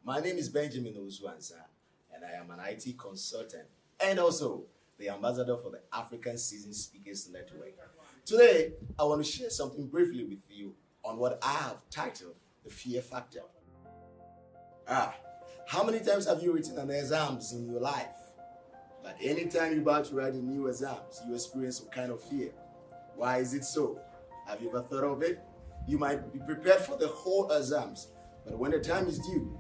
My name is Benjamin Ozuansa, and I am an IT consultant and also the ambassador for the African Seasoned Speakers Network. Today, I want to share something briefly with you on what I have titled the fear factor. How many times have you written an exams in your life? But anytime you're about to write a new exams, you experience some kind of fear. Why is it so? Have you ever thought of it? You might be prepared for the whole exams, but when the time is due,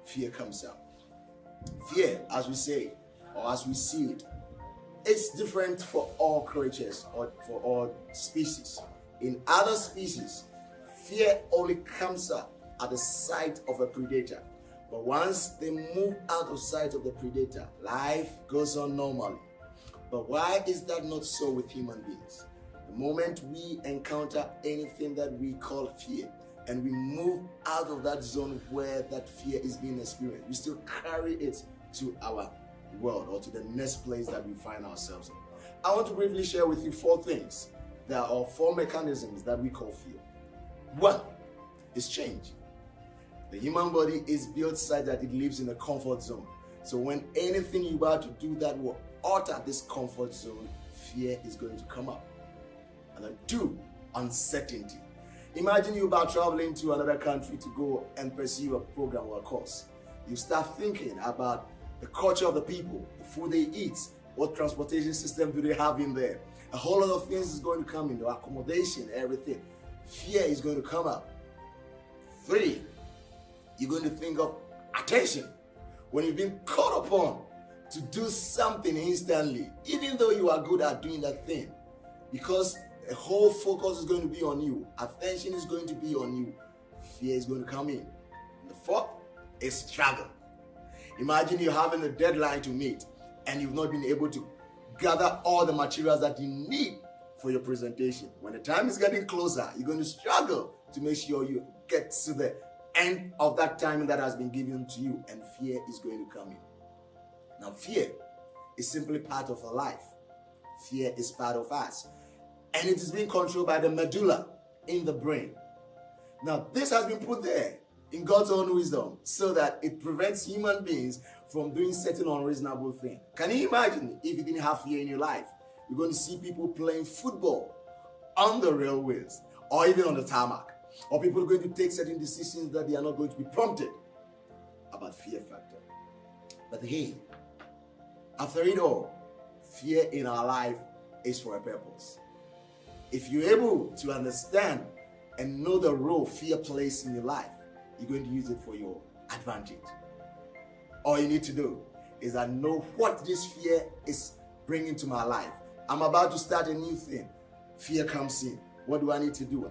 fear comes out. Fear, as we say, or as we see it, it's different for all creatures or for all species. In other species, fear only comes up at the sight of a predator. But once they move out of sight of the predator, life goes on normally. But why is that not so with human beings? The moment we encounter anything that we call fear, and we move out of that zone where that fear is being experienced, we still carry it to our world or to the next place that we find ourselves in. I want to briefly share with you four things. There are four mechanisms that we call fear. One is change. The human body is built such that it lives in a comfort zone. So when anything you're about to do that will alter this comfort zone, fear is going to come up. And then two, uncertainty. Imagine you're about traveling to another country to go and pursue a program or a course. You start thinking about the culture of the people, the food they eat, what transportation system do they have in there. A whole lot of things is going to come in, the accommodation, everything. Fear is going to come up. Three, you're going to think of attention. When you've been called upon to do something instantly, even though you are good at doing that thing, because the whole focus is going to be on you, attention is going to be on you, fear is going to come in. The fourth is struggle. Imagine you're having a deadline to meet and you've not been able to gather all the materials that you need for your presentation. When the time is getting closer, you're going to struggle to make sure you get to the end of that time that has been given to you, and fear is going to come in. Now, fear is simply part of our life. Fear is part of us. And it is being controlled by the medulla in the brain. Now, this has been put there in God's own wisdom so that it prevents human beings from doing certain unreasonable things. Can you imagine if you didn't have fear in your life? You're going to see people playing football on the railways or even on the tarmac. Or people are going to take certain decisions that they are not going to be prompted about fear factor. But hey, after it all, fear in our life is for a purpose. If you're able to understand and know the role fear plays in your life, you're going to use it for your advantage. All you need to do is that know what this fear is bringing to my life. I'm about to start a new thing. Fear comes in. What do I need to do?